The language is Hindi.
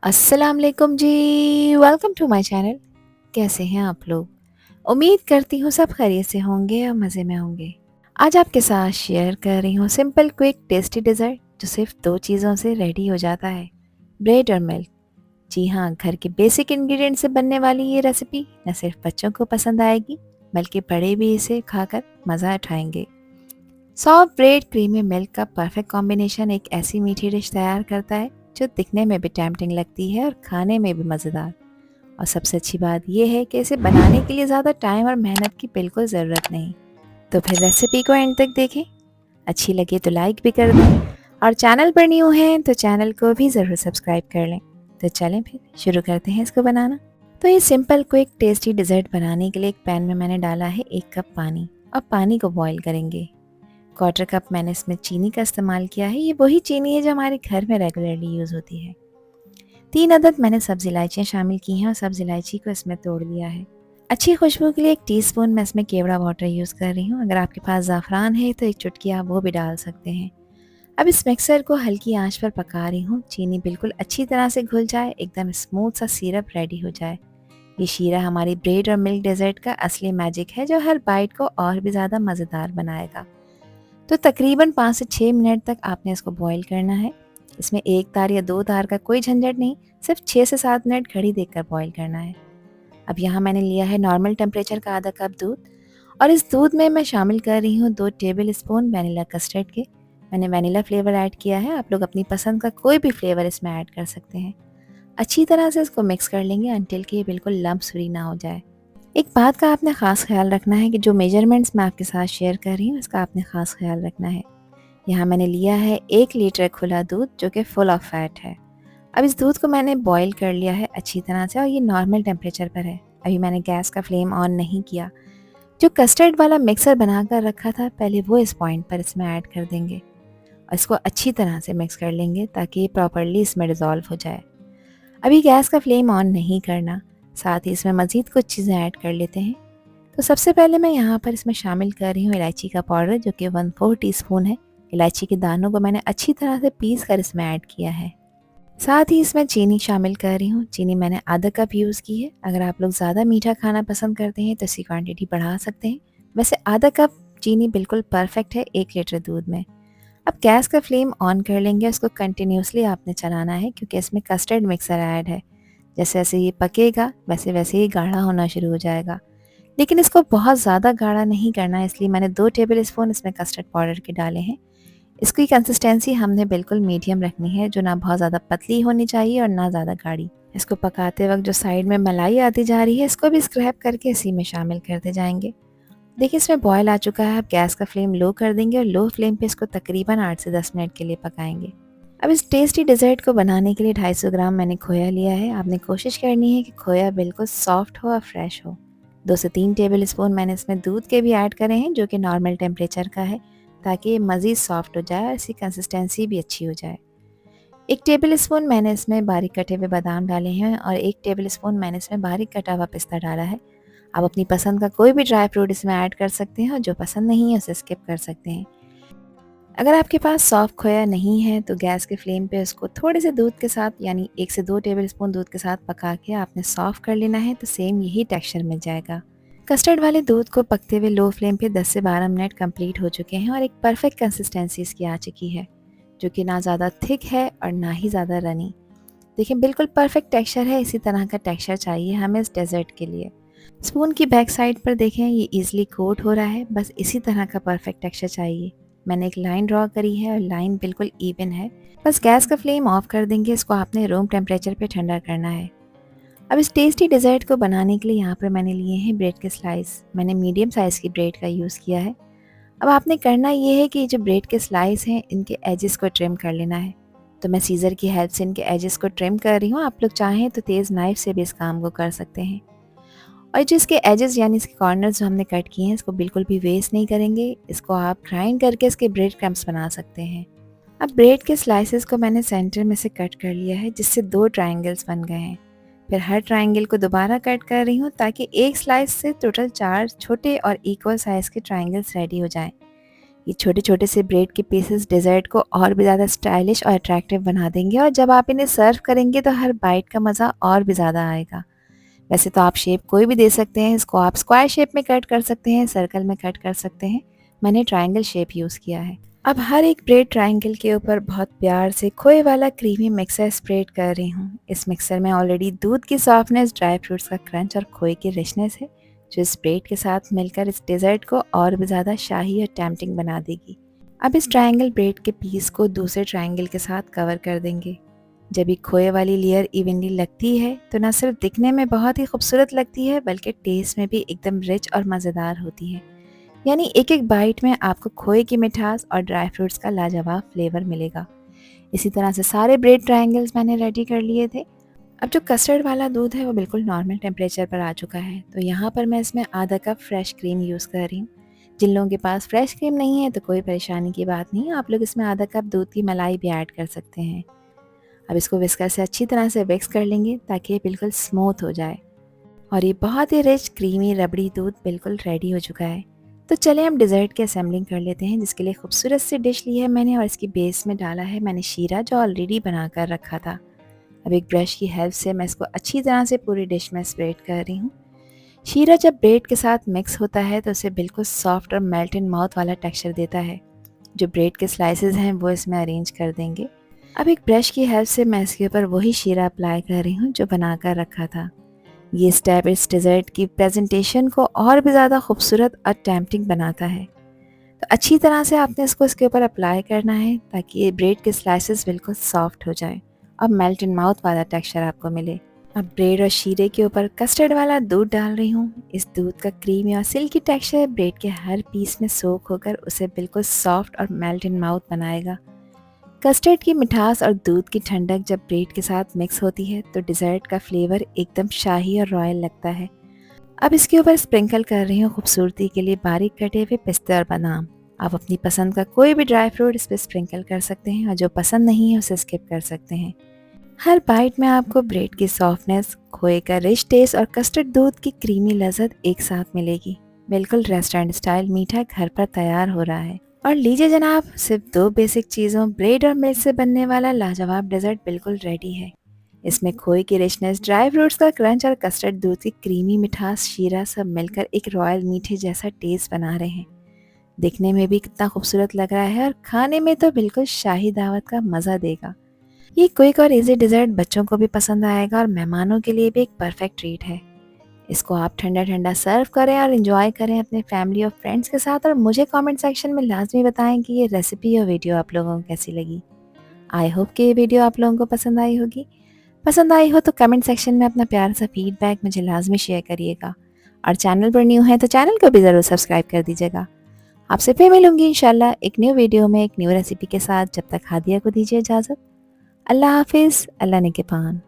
अस्सलाम वालेकुम जी। Welcome to my channel. कैसे हैं आप लोग? उम्मीद करती हूँ सब खैरियत से होंगे और मज़े में होंगे। आज आपके साथ शेयर कर रही हूँ सिंपल क्विक टेस्टी डिज़र्ट जो सिर्फ 2 चीज़ों से रेडी हो जाता है, ब्रेड और मिल्क। जी हाँ, घर के बेसिक इंग्रेडिएंट से बनने वाली ये रेसिपी न सिर्फ बच्चों को पसंद आएगी बल्कि बड़े भी इसे खाकर मज़ा उठाएंगे। सॉफ्ट ब्रेड क्रीमी मिल्क का परफेक्ट कॉम्बिनेशन एक ऐसी मीठी डिश तैयार करता है जो दिखने में भी टेम्पटिंग लगती है और खाने में भी मज़ेदार। और सबसे अच्छी बात यह है कि इसे बनाने के लिए ज़्यादा टाइम और मेहनत की बिल्कुल ज़रूरत नहीं। तो फिर रेसिपी को एंड तक देखें, अच्छी लगे तो लाइक भी कर दें और चैनल पर न्यू हैं तो चैनल को भी ज़रूर सब्सक्राइब कर लें। तो चलें फिर शुरू करते हैं इसको बनाना। तो ये सिंपल क्विक टेस्टी डिज़र्ट बनाने के लिए एक पैन में मैंने डाला है 1 कप पानी। अब पानी को बॉईल करेंगे। क्वार्टर कप मैंने इसमें चीनी का इस्तेमाल किया है। ये वही चीनी है जो हमारे घर में रेगुलरली यूज़ होती है। 3 अदद मैंने सब्ज़ इलायचियाँ शामिल की हैं और सब्ज़ इलायची को इसमें तोड़ लिया है। अच्छी खुशबू के लिए 1 टीस्पून मैं इसमें केवड़ा वाटर यूज़ कर रही हूँ। अगर आपके पास ज़ाफ़रान है तो 1 चुटकी आप वो भी डाल सकते हैं। अब इस मिक्सर को हल्की आंच पर पका रही हूँ। चीनी बिल्कुल अच्छी तरह से घुल जाए, एकदम स्मूथ सा सिरप रेडी हो जाए। ये शीरा हमारी ब्रेड और मिल्क डेजर्ट का असली मैजिक है जो हर बाइट को और भी ज़्यादा मज़ेदार बनाएगा। तो तकरीबन 5 से 6 मिनट तक आपने इसको बॉईल करना है। इसमें 1 तार या 2 तार का कोई झंझट नहीं, सिर्फ 6 से 7 मिनट घड़ी देखकर बॉईल करना है। अब यहाँ मैंने लिया है नॉर्मल टेम्परेचर का आधा कप दूध और इस दूध में मैं शामिल कर रही हूँ 2 टेबल स्पून वनीला कस्टर्ड के। मैंने वनीला फ्लेवर ऐड किया है, आप लोग अपनी पसंद का कोई भी फ्लेवर इसमें ऐड कर सकते हैं। अच्छी तरह से इसको मिक्स कर लेंगे अनटिल कि ये बिल्कुल लम्प्स फ्री ना हो जाए। एक बात का आपने ख़ास ख्याल रखना है कि जो मेजरमेंट्स मैं आपके साथ शेयर कर रही हूँ इसका आपने ख़ास ख्याल रखना है। यहाँ मैंने लिया है 1 लीटर खुला दूध जो कि फुल ऑफ फैट है। अब इस दूध को मैंने बॉईल कर लिया है अच्छी तरह से और ये नॉर्मल टेम्परेचर पर है। अभी मैंने गैस का फ्लेम ऑन नहीं किया। जो कस्टर्ड वाला मिक्सर बना कर रखा था पहले वो इस पॉइंट पर इसमें ऐड कर देंगे और इसको अच्छी तरह से मिक्स कर लेंगे ताकि ये प्रॉपरली इसमें डिज़ोल्व हो जाए। अभी गैस का फ्लेम ऑन नहीं करना, साथ ही इसमें मज़ीद कुछ चीज़ें ऐड कर लेते हैं। तो सबसे पहले मैं यहाँ पर इसमें शामिल कर रही हूँ इलायची का पाउडर जो कि 1/4 टीस्पून है। इलायची के दानों को मैंने अच्छी तरह से पीस कर इसमें ऐड किया है। साथ ही इसमें चीनी शामिल कर रही हूँ। चीनी मैंने आधा कप यूज़ की है। अगर आप लोग ज़्यादा मीठा खाना पसंद करते हैं तो इसकी क्वांटिटी बढ़ा सकते हैं। वैसे आधा कप चीनी बिल्कुल परफेक्ट है 1 लीटर दूध में। अब गैस का फ्लेम ऑन कर लेंगे, उसको कंटिन्यूसली आपने चलाना है क्योंकि इसमें कस्टर्ड मिक्सर ऐड है। जैसे जैसे ये पकेगा वैसे वैसे ही गाढ़ा होना शुरू हो जाएगा। लेकिन इसको बहुत ज़्यादा गाढ़ा नहीं करना है, इसलिए मैंने 2 टेबल स्पून इसमें कस्टर्ड पाउडर के डाले हैं। इसकी कंसिस्टेंसी हमने बिल्कुल मीडियम रखनी है, जो ना बहुत ज़्यादा पतली होनी चाहिए और ना ज़्यादा गाढ़ी। इसको पकाते वक्त जो साइड में मलाई आती जा रही है इसको भी स्क्रैप करके इसी में शामिल करते जाएंगे। देखिए इसमें बॉयल आ चुका है। अब गैस का फ्लेम लो कर देंगे और लो फ्लेम पे इसको तकरीबन 8 से 10 मिनट के लिए पकाएंगे। अब इस टेस्टी डिज़र्ट को बनाने के लिए 250 ग्राम मैंने खोया लिया है। आपने कोशिश करनी है कि खोया बिल्कुल सॉफ्ट हो और फ्रेश हो। 2 से 3 टेबल स्पून मैंने इसमें दूध के भी ऐड करे हैं जो कि नॉर्मल टेम्परेचर का है ताकि ये मज़ीद सॉफ्ट हो जाए और इसकी कंसिस्टेंसी भी अच्छी हो जाए। 1 टेबल स्पून मैंने इसमें बारीक कटे हुए बादाम डाले हैं और 1 टेबल स्पून मैंने इसमें बारीक कटा हुआ पिस्ता डाला है। आप अपनी पसंद का कोई भी ड्राई फ्रूट इसमें ऐड कर सकते हैं और जो पसंद नहीं है उसे स्किप कर सकते हैं। अगर आपके पास सॉफ्ट खोया नहीं है तो गैस के फ्लेम पे उसको थोड़े से दूध के साथ यानी 1 से 2 टेबल स्पून दूध के साथ पका के आपने सॉफ्ट कर लेना है तो सेम यही टेक्सचर मिल जाएगा। कस्टर्ड वाले दूध को पकते हुए लो फ्लेम पे 10 से 12 मिनट कंप्लीट हो चुके हैं और एक परफेक्ट कंसिस्टेंसी इसकी आ चुकी है जो कि ना ज़्यादा थिक है और ना ही ज़्यादा रनी। देखिए बिल्कुल परफेक्ट टेक्सचर है, इसी तरह का टेक्सचर चाहिए हमें इस डेजर्ट के लिए। स्पून की बैक साइड पर देखें ये इजीली कोट हो रहा है, बस इसी तरह का परफेक्ट टेक्सचर चाहिए। मैंने एक लाइन ड्रॉ करी है और लाइन बिल्कुल इवन है। बस गैस का फ्लेम ऑफ कर देंगे, इसको आपने रूम टेम्परेचर पे ठंडा करना है। अब इस टेस्टी डिज़र्ट को बनाने के लिए यहाँ पर मैंने लिए हैं ब्रेड के स्लाइस। मैंने मीडियम साइज़ की ब्रेड का यूज़ किया है। अब आपने करना ये है कि जो ब्रेड के स्लाइस हैं इनके एजेस को ट्रिम कर लेना है। तो मैं सीज़र की हेल्प से इनके एजेस को ट्रिम कर रही हूँ। आप लोग चाहें तो तेज़ नाइफ से भी इस काम को कर सकते हैं। और जो इसके एजेस यानी इसके कॉर्नर्स जो हमने कट किए हैं इसको बिल्कुल भी वेस्ट नहीं करेंगे। इसको आप ग्राइंड करके इसके ब्रेड क्रम्स बना सकते हैं। अब ब्रेड के स्लाइसेस को मैंने सेंटर में से कट कर लिया है जिससे 2 ट्रायंगल्स बन गए हैं। फिर हर ट्रायंगल को दोबारा कट कर रही हूँ ताकि एक स्लाइस से टोटल 4 छोटे और इक्वल साइज़ के ट्रायंगल्स रेडी हो जाएं। ये छोटे छोटे से ब्रेड के पीसेस डेज़र्ट को और भी ज़्यादा स्टाइलिश और अट्रैक्टिव बना देंगे, और जब आप इन्हें सर्व करेंगे तो हर बाइट का मज़ा और भी ज़्यादा आएगा। वैसे तो आप शेप कोई भी दे सकते हैं, इसको आप स्क्वायर शेप में कट कर सकते हैं, सर्कल में कट कर सकते हैं। मैंने ट्रायंगल शेप यूज़ किया है। अब हर एक ब्रेड ट्रायंगल के ऊपर बहुत प्यार से खोए वाला क्रीमी मिक्सर स्प्रेड कर रही हूँ। इस मिक्सर में ऑलरेडी दूध की सॉफ्टनेस, ड्राई फ्रूट्स का क्रंच और खोए की रिचनेस है, जो इस ब्रेड के साथ मिलकर इस डेजर्ट को और भी ज़्यादा शाही और टेम्पटिंग बना देगी। अब इस ट्रायंगल ब्रेड के पीस को दूसरे ट्रायंगल के साथ कवर कर देंगे। जब ये खोए वाली लेयर इवनली लगती है तो न सिर्फ दिखने में बहुत ही खूबसूरत लगती है, बल्कि टेस्ट में भी एकदम रिच और मज़ेदार होती है। यानी एक एक बाइट में आपको खोए की मिठास और ड्राई फ्रूट्स का लाजवाब फ्लेवर मिलेगा। इसी तरह से सारे ब्रेड ट्रायंगल्स मैंने रेडी कर लिए थे। अब जो कस्टर्ड वाला दूध है वो बिल्कुल नॉर्मल टेम्परेचर पर आ चुका है, तो यहाँ पर मैं इसमें आधा कप फ्रेश क्रीम यूज़ कर रही हूँ। जिन लोगों के पास फ्रेश क्रीम नहीं है तो कोई परेशानी की बात नहीं, आप लोग इसमें आधा कप दूध की मलाई भी ऐड कर सकते हैं। अब इसको विस्कर से अच्छी तरह से मिक्स कर लेंगे ताकि ये बिल्कुल स्मूथ हो जाए, और ये बहुत ही रिच क्रीमी रबड़ी दूध बिल्कुल रेडी हो चुका है। तो चलिए हम डिज़र्ट की असेंबलिंग कर लेते हैं, जिसके लिए खूबसूरत सी डिश ली है मैंने, और इसकी बेस में डाला है मैंने शीरा, जो ऑलरेडी बना कर रखा था। अब एक ब्रश की हेल्प से मैं इसको अच्छी तरह से पूरी डिश में स्प्रेड कर रही हूँ। शीरा जब ब्रेड के साथ मिक्स होता है तो उसे बिल्कुल सॉफ्ट और मेल्ट इन माउथ वाला टेक्सचर देता है। जो ब्रेड के स्लाइसेस हैं वो इसमें अरेंज कर देंगे। अब एक ब्रश की हेल्प से मैं इसके ऊपर वही शीरा अप्लाई कर रही हूँ जो बना कर रखा था। ये स्टेप इस डेजर्ट की प्रेजेंटेशन को और भी ज़्यादा खूबसूरत और टेम्पटिंग बनाता है। तो अच्छी तरह से आपने इसको इसके ऊपर अप्लाई करना है ताकि ये ब्रेड के स्लाइसेस बिल्कुल सॉफ्ट हो जाए और मेल्ट इन माउथ वाला टेक्सचर आपको मिले। अब ब्रेड और शीरे के ऊपर कस्टर्ड वाला दूध डाल रही हूँ। इस दूध का क्रीमी और सिल्की टेक्सचर ब्रेड के हर पीस में सोक होकर उसे बिल्कुल सॉफ्ट और मेल्ट इन माउथ बनाएगा। कस्टर्ड की मिठास और दूध की ठंडक जब ब्रेड के साथ मिक्स होती है तो डिज़र्ट का फ्लेवर एकदम शाही और रॉयल लगता है। अब इसके ऊपर स्प्रिंकल कर रही हूँ खूबसूरती के लिए बारीक कटे हुए पिस्ते और बादाम। आप अपनी पसंद का कोई भी ड्राई फ्रूट इस पर स्प्रिंकल कर सकते हैं, और जो पसंद नहीं है उसे स्किप कर सकते हैं। हर बाइट में आपको ब्रेड की सॉफ्टनेस, खोए का रिच टेस्ट और कस्टर्ड दूध की क्रीमी लज़्ज़त एक साथ मिलेगी। बिल्कुल रेस्टोरेंट स्टाइल मीठा घर पर तैयार हो रहा है। और लीजिए जनाब, सिर्फ 2 बेसिक चीज़ों ब्रेड और मिल्क से बनने वाला लाजवाब डेजर्ट बिल्कुल रेडी है। इसमें खोए की रिचनेस, ड्राई फ्रूट्स का क्रंच और कस्टर्ड दूध की क्रीमी मिठास, शीरा सब मिलकर एक रॉयल मीठे जैसा टेस्ट बना रहे हैं। दिखने में भी कितना खूबसूरत लग रहा है और खाने में तो बिल्कुल शाही दावत का मज़ा देगा। ये क्विक और इजी डिज़र्ट बच्चों को भी पसंद आएगा और मेहमानों के लिए भी एक परफेक्ट ट्रीट है। इसको आप ठंडा ठंडा सर्व करें और इन्जॉय करें अपने फैमिली और फ्रेंड्स के साथ, और मुझे कमेंट सेक्शन में लाजमी बताएं कि ये रेसिपी और वीडियो आप लोगों को कैसी लगी। आई होप कि ये वीडियो आप लोगों को पसंद आई होगी। पसंद आई हो तो कमेंट सेक्शन में अपना प्यार सा फीडबैक मुझे लाजमी शेयर करिएगा, और चैनल पर न्यू है तो चैनल को भी ज़रूर सब्सक्राइब कर दीजिएगा। आपसे फिर मिलूंगी इंशाल्लाह एक न्यू वीडियो में एक न्यू रेसिपी के साथ। जब तक हादिया को दीजिए इजाज़त। अल्लाह हाफिज़, अल्लाह निगहबान।